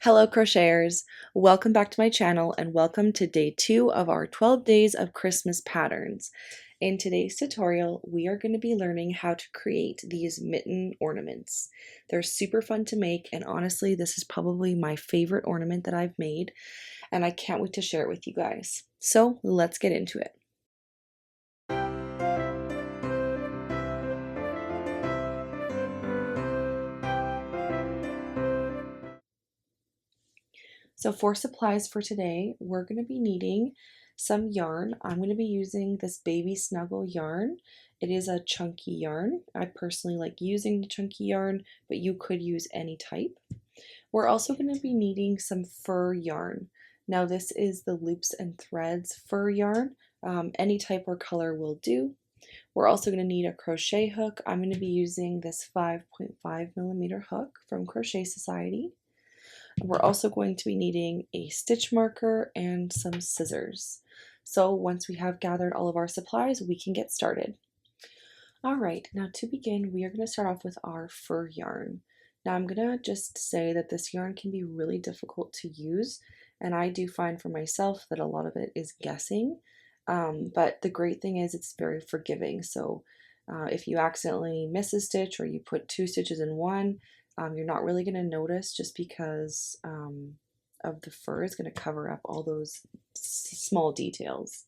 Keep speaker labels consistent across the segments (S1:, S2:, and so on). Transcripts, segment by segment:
S1: Hello crocheters, welcome back to my channel and welcome to day 2 of our 12 days of Christmas patterns. In today's tutorial, we are going to be learning how to create these mitten ornaments. They're super fun to make, and honestly, this is probably my favorite ornament that I've made, and I can't wait to share it with you guys. So let's get into it. So for supplies for today, we're going to be needing some yarn. I'm going to be using this Baby Snuggle yarn. It is a chunky yarn. I personally like using the chunky yarn, but you could use any type. We're also going to be needing some fur yarn. Now this is the Loops and Threads fur yarn. Any type or color will do. We're also going to need a crochet hook. I'm going to be using this 5.5mm hook from Crochet Society. We're also going to be needing a stitch marker and some scissors. So once we have gathered all of our supplies, we can get started. All right, now to begin, we are going to start off with our fur yarn. Now I'm going to just say that this yarn can be really difficult to use, and I do find for myself that a lot of it is guessing, but the great thing is it's very forgiving. So if you accidentally miss a stitch or you put 2 stitches in one, you're not really going to notice, just because of the fur is going to cover up all those small details.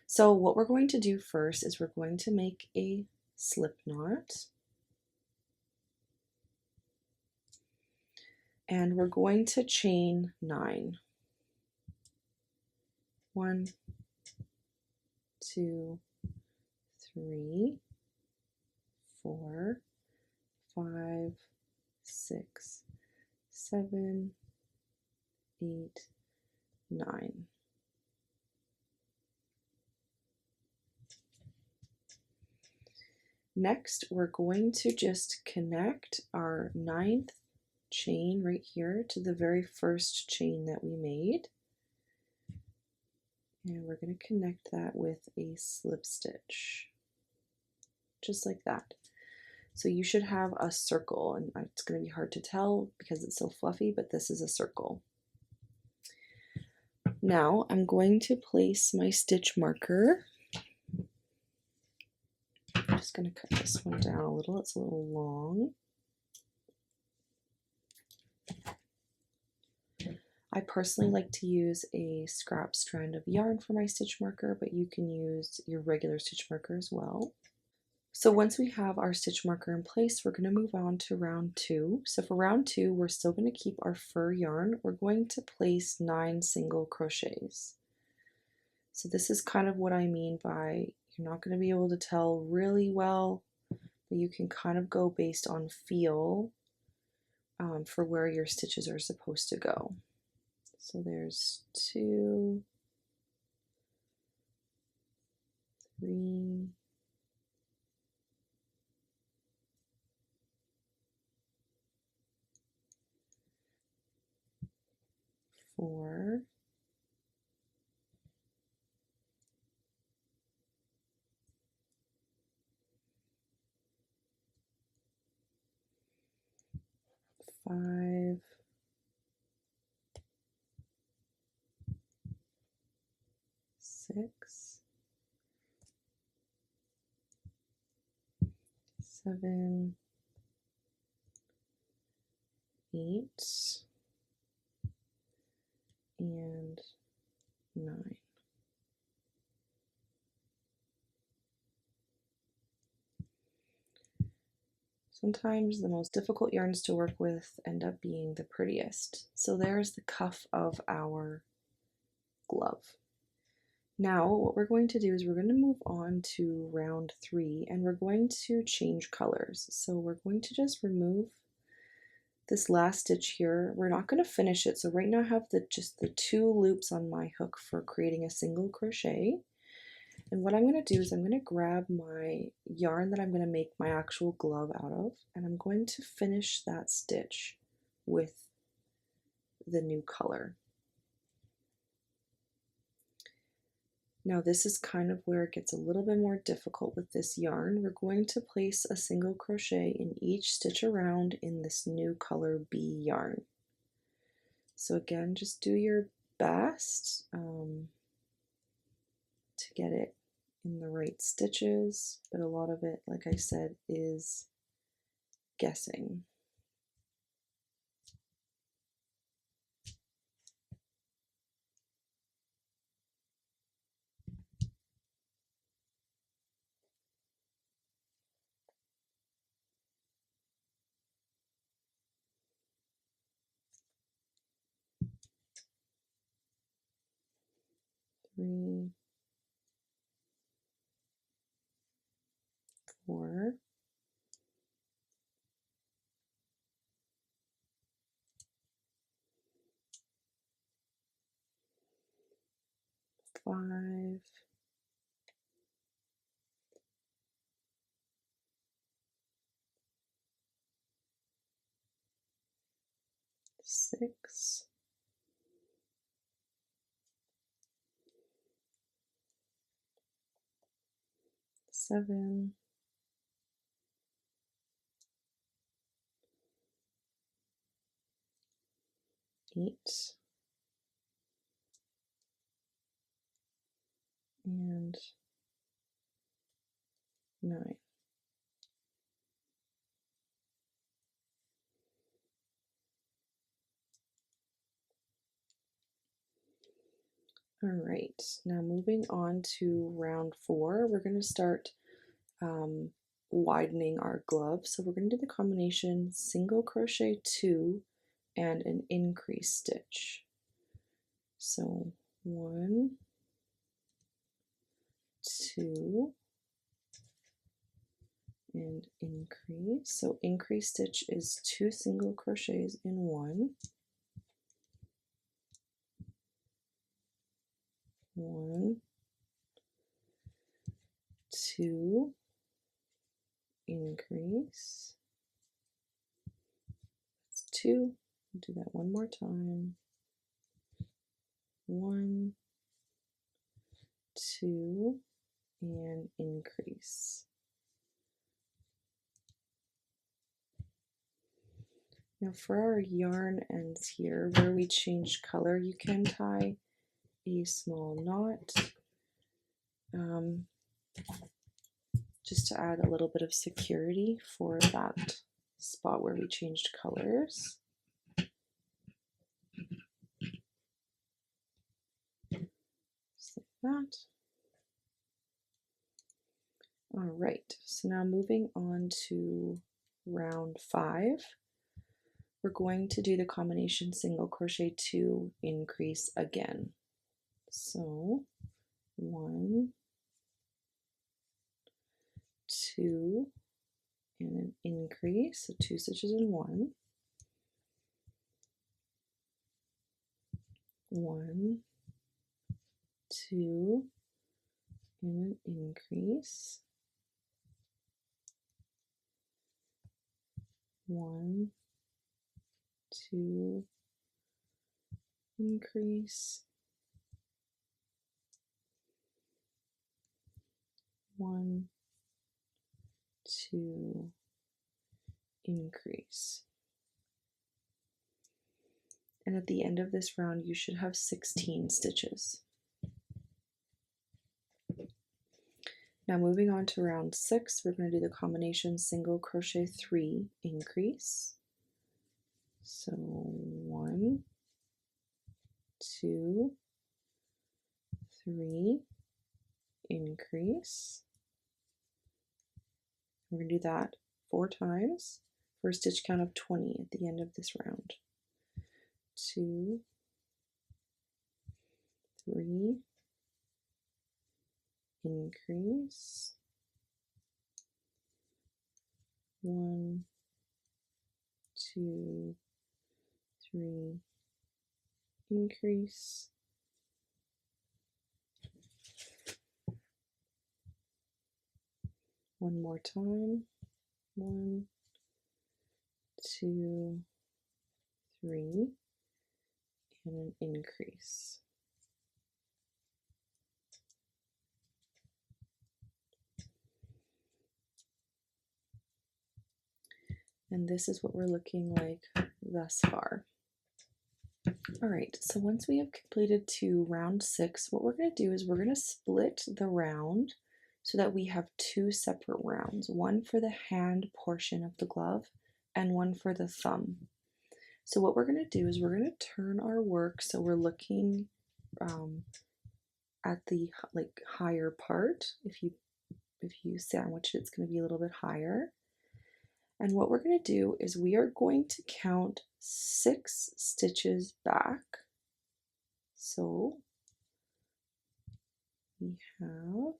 S1: So what we're going to do first is we're going to make a slip knot. And we're going to chain 9. 1, 2, 3, 4, 5, 6, 7, 8, 9. Next, we're going to just connect our 9th chain right here to the very first chain that we made. And we're going to connect that with a slip stitch, just like that. So you should have a circle, and it's going to be hard to tell because it's so fluffy, but this is a circle. Now I'm going to place my stitch marker. I'm just going to cut this one down a little, it's a little long. I personally like to use a scrap strand of yarn for my stitch marker, but you can use your regular stitch marker as well. So once we have our stitch marker in place, we're going to move on to round 2. So for round 2, we're still going to keep our fur yarn. We're going to place 9 single crochets. So this is kind of what I mean by you're not going to be able to tell really well, but you can kind of go based on feel for where your stitches are supposed to go. So there's 2, 3, 4, 5, 6, 7, 8, and 9. Sometimes the most difficult yarns to work with end up being the prettiest. So there's the cuff of our glove. Now what we're going to do is we're going to move on to round 3, and we're going to change colors. So we're going to just remove this last stitch here. We're not going to finish it, so right now I have just the 2 loops on my hook for creating a single crochet. And what I'm going to do is I'm going to grab my yarn that I'm going to make my actual glove out of, and I'm going to finish that stitch with the new color. Now this is kind of where it gets a little bit more difficult with this yarn. We're going to place a single crochet in each stitch around in this new color B yarn. So again, just do your best to get it in the right stitches, but a lot of it, like I said, is guessing. Three, 4, 5, 6, 7, 8, and 9. All right, now moving on to round 4, we're going to start widening our glove. So we're going to do the combination single crochet 2 and an increase stitch. So 1, 2, and increase. So increase stitch is 2 single crochets in 1, 1, 2, increase, that's 2, do that one more time, 1, 2, and increase. Now for our yarn ends here, where we changed color, you can tie a small knot just to add a little bit of security for that spot where we changed colors. Just like that. All right, so now moving on to round 5, we're going to do the combination single crochet 2 increase again. So 1, 2, and an increase, so 2 stitches in 1, 1, 2, and an increase, 1, 2, increase, 1, 2, increase. And at the end of this round, you should have 16 stitches. Now moving on to round 6, we're going to do the combination single crochet 3 increase. So 1, 2, 3, increase. We're going to do that 4 times for a stitch count of 20 at the end of this round. 2, 3, increase, 1, 2, 3, increase, 1 more time, 1, 2, 3, and an increase. And this is what we're looking like thus far. All right, so once we have completed to round 6, what we're going to do is we're going to split the round so that we have 2 separate rounds, one for the hand portion of the glove and one for the thumb. So what we're going to do is we're going to turn our work so we're looking at the higher part. If you sandwich it, it's going to be a little bit higher. And what we're going to do is we are going to count 6 stitches back. So we have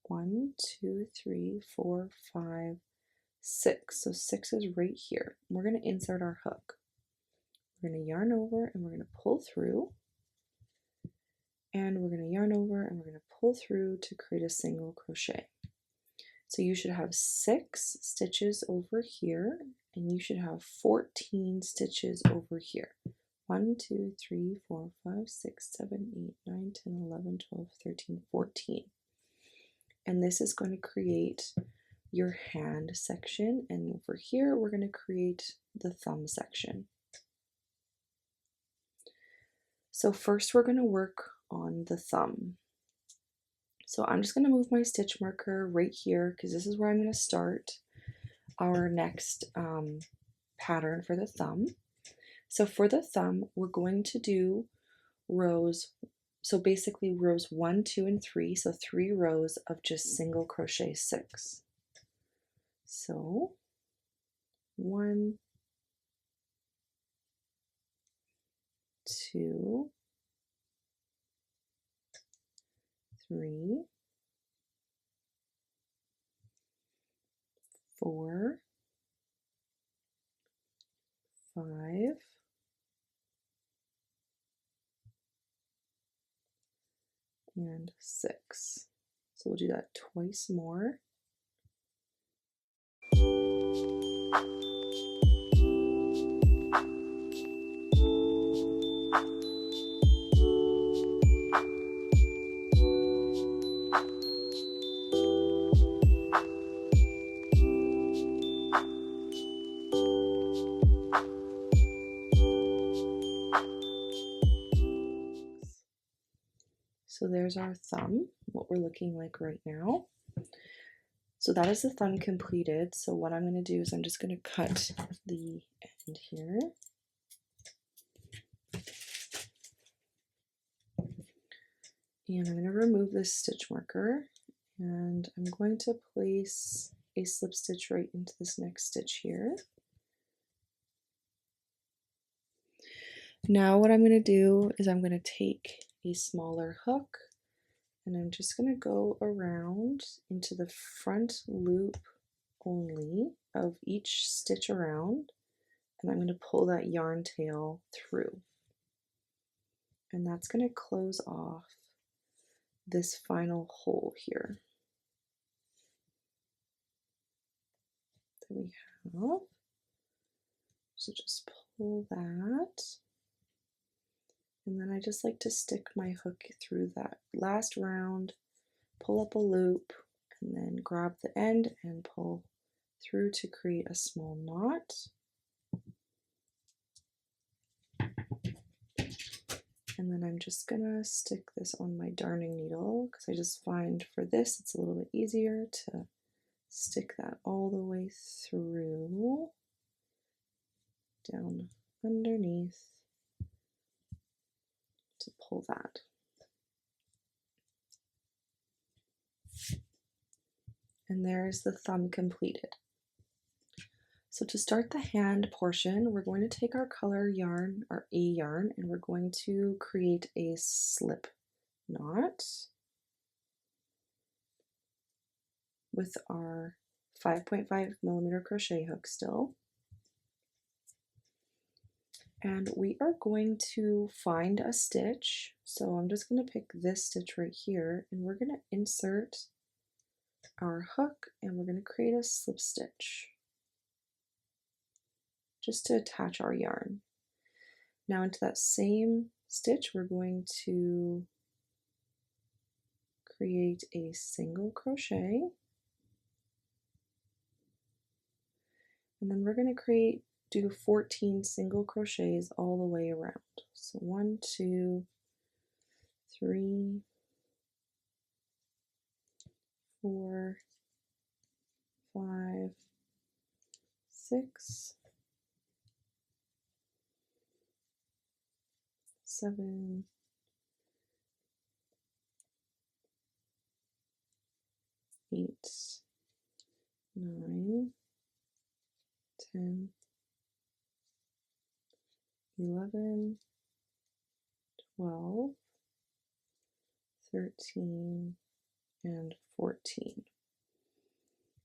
S1: 1, 2, 3, 4, 5, 6. So 6 is right here. We're going to insert our hook. We're going to yarn over and we're going to pull through. And we're going to yarn over and we're going to pull through to create a single crochet. So you should have 6 stitches over here, and you should have 14 stitches over here. 1, 2, 3, 4, 5, 6, 7, 8, 9, 10, 11, 12, 13, 14. And this is going to create your hand section, and over here we're going to create the thumb section. So first we're going to work on the thumb. So I'm just going to move my stitch marker right here because this is where I'm going to start our next pattern for the thumb. So for the thumb, we're going to do rows, so basically rows 1, 2, and 3, so 3 rows of just single crochet 6. So 1, 2, 3, 4, 5, and 6. So we'll do that twice more. So there's our thumb, what we're looking like right now. So that is the thumb completed. So what I'm going to do is I'm just going to cut the end here. And I'm going to remove this stitch marker, and I'm going to place a slip stitch right into this next stitch here. Now what I'm going to do is I'm going to take a smaller hook, and I'm just going to go around into the front loop only of each stitch around, and I'm going to pull that yarn tail through. And that's going to close off this final hole here that we have. So just pull that. And then I just like to stick my hook through that last round, pull up a loop, and then grab the end and pull through to create a small knot. And then I'm just gonna stick this on my darning needle because I just find for this it's a little bit easier to stick that all the way through, down underneath, to pull that. And there's the thumb completed. So to start the hand portion, we're going to take our color yarn, our A yarn, and we're going to create a slip knot with our 5.5mm crochet hook still. And we are going to find a stitch. So I'm just going to pick this stitch right here, and we're going to insert our hook and we're going to create a slip stitch just to attach our yarn. Now into that same stitch we're going to create a single crochet, and then we're going to create do 14 single crochets all the way around. So 1, 2, 3, 4, 5, 6, 7, 8, 9, 10, 11, 12, 13, and 14.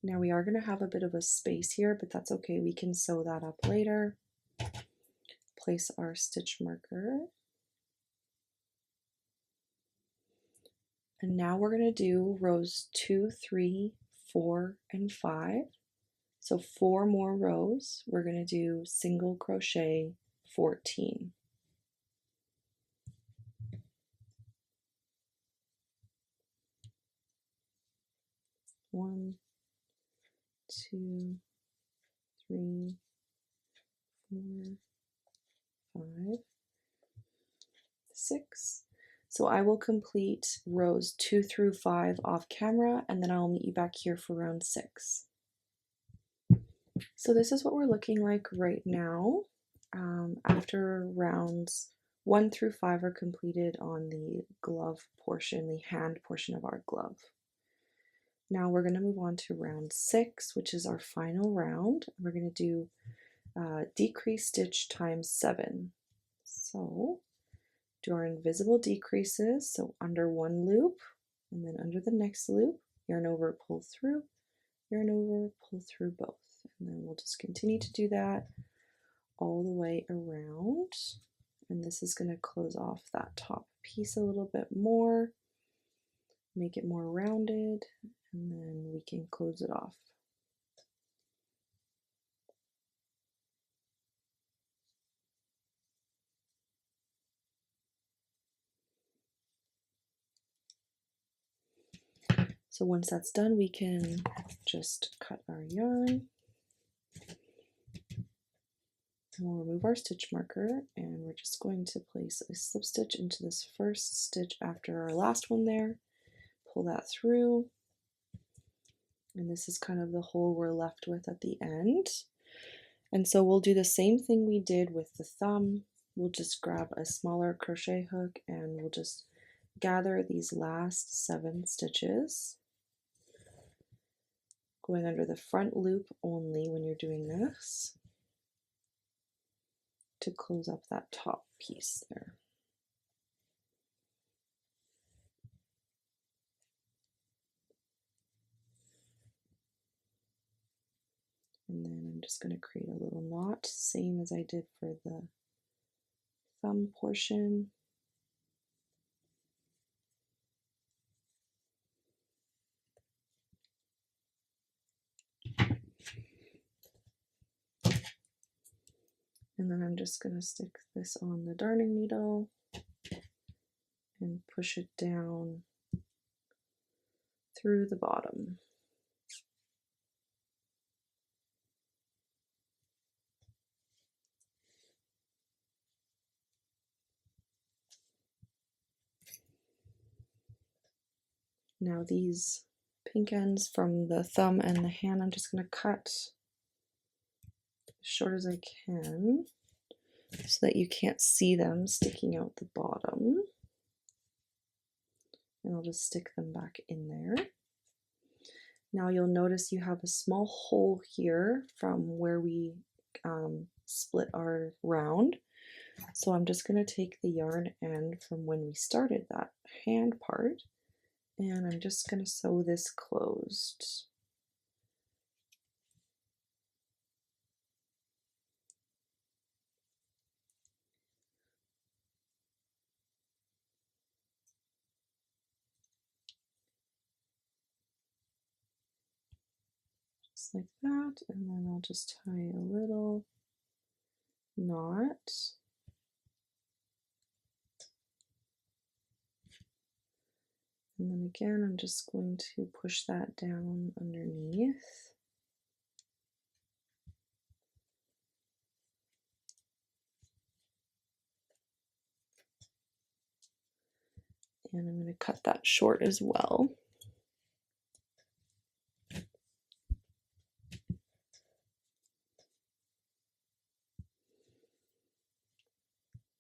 S1: Now we are going to have a bit of a space here, but that's okay. We can sew that up later. Place our stitch marker. And now we're going to do rows 2, 3, 4, and 5. So 4 more rows. We're going to do single crochet 14. One, 2, 3, 4, 5, 6. So I will complete rows 2 through 5 off camera, and then I'll meet you back here for round 6. So this is what we're looking like right now. After rounds 1 through 5 are completed on the glove portion, the hand portion of our glove. Now we're going to move on to round 6, which is our final round. We're going to do decrease stitch times 7. So do our invisible decreases, so under one loop, and then under the next loop, yarn over, pull through, yarn over, pull through both. And then we'll just continue to do that all the way around. And this is going to close off that top piece a little bit more, make it more rounded, and then we can close it off. So once that's done, we can just cut our yarn. We'll remove our stitch marker, and we're just going to place a slip stitch into this first stitch after our last one there. Pull that through, and this is kind of the hole we're left with at the end. And so we'll do the same thing we did with the thumb. We'll just grab a smaller crochet hook and we'll just gather these last 7 stitches, going under the front loop only when you're doing this, to close up that top piece there. And then I'm just going to create a little knot, same as I did for the thumb portion. And then I'm just going to stick this on the darning needle and push it down through the bottom. Now these pink ends from the thumb and the hand, I'm just going to cut as short as I can so that you can't see them sticking out the bottom. And I'll just stick them back in there. Now you'll notice you have a small hole here from where we split our round. So I'm just going to take the yarn end from when we started that hand part, and I'm just going to sew this closed. Just like that, and then I'll just tie a little knot. And then again, I'm just going to push that down underneath. And I'm going to cut that short as well.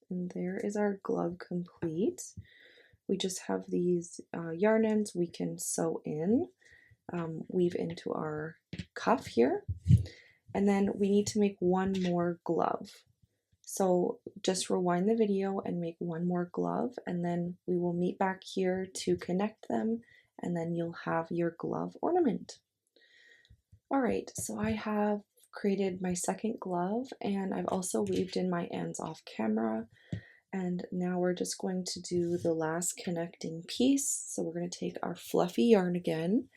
S1: And there is our glove complete. We just have these yarn ends we can sew in, weave into our cuff here. And then we need to make one more glove. So just rewind the video and make one more glove, and then we will meet back here to connect them, and then you'll have your glove ornament. All right, so I have created my second glove, and I've also weaved in my ends off camera. And now we're just going to do the last connecting piece. So we're going to take our fluffy yarn again,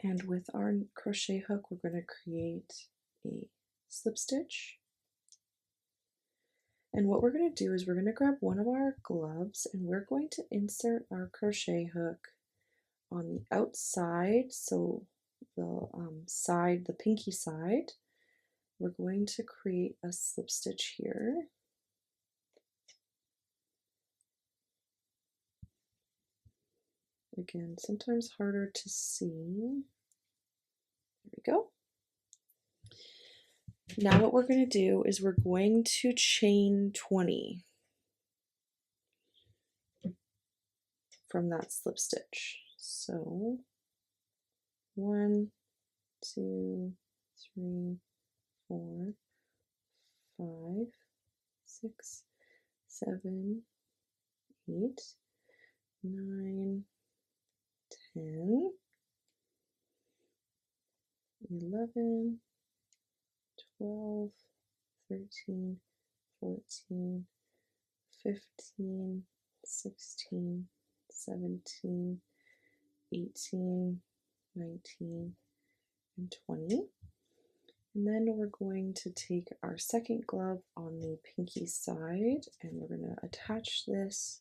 S1: and with our crochet hook we're going to create a slip stitch. And what we're going to do is we're going to grab one of our gloves and we're going to insert our crochet hook on the outside, so the side, the pinky side. We're going to create a slip stitch here. Again, sometimes harder to see. There we go. Now what we're going to do is we're going to chain 20 from that slip stitch. So 1, 2, 3, 4, 5, 6, 7, 8, 9, 10, 11, 12, 13, 14, 15, 16, 17, 18, 19, and 20. And then we're going to take our second glove on the pinky side and we're going to attach this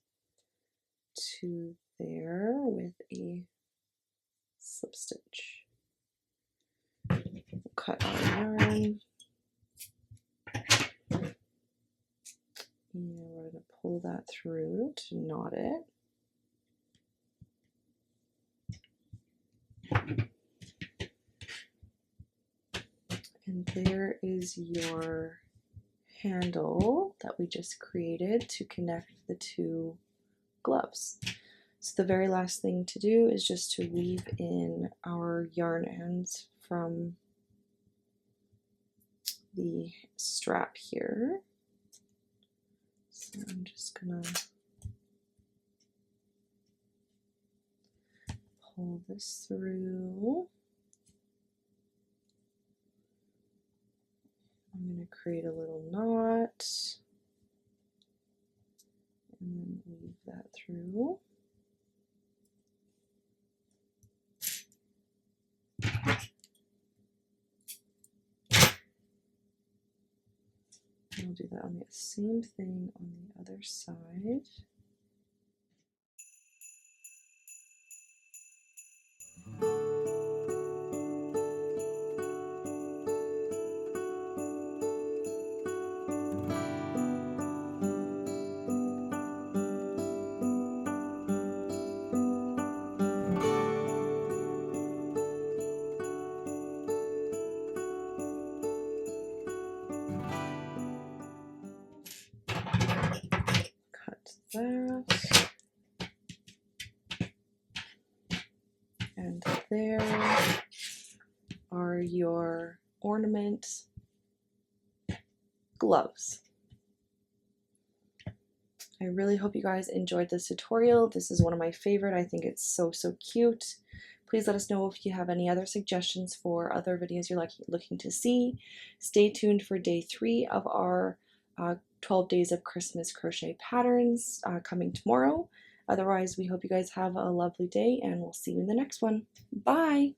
S1: to there with a slip stitch. We'll cut our yarn. And we're going to pull that through to knot it. And there is your handle that we just created to connect the two gloves. So the very last thing to do is just to weave in our yarn ends from the strap here. So I'm just gonna pull this through. I'm going to create a little knot and then weave that through. I'll do that on the same thing on the other side. That, and there are your ornament gloves. I really hope you guys enjoyed this tutorial. This is one of my favorite. I think it's so cute. Please let us know if you have any other suggestions for other videos you're looking to see. Stay tuned for day 3 of our 12 Days of Christmas crochet patterns coming tomorrow. Otherwise, we hope you guys have a lovely day and we'll see you in the next one. Bye!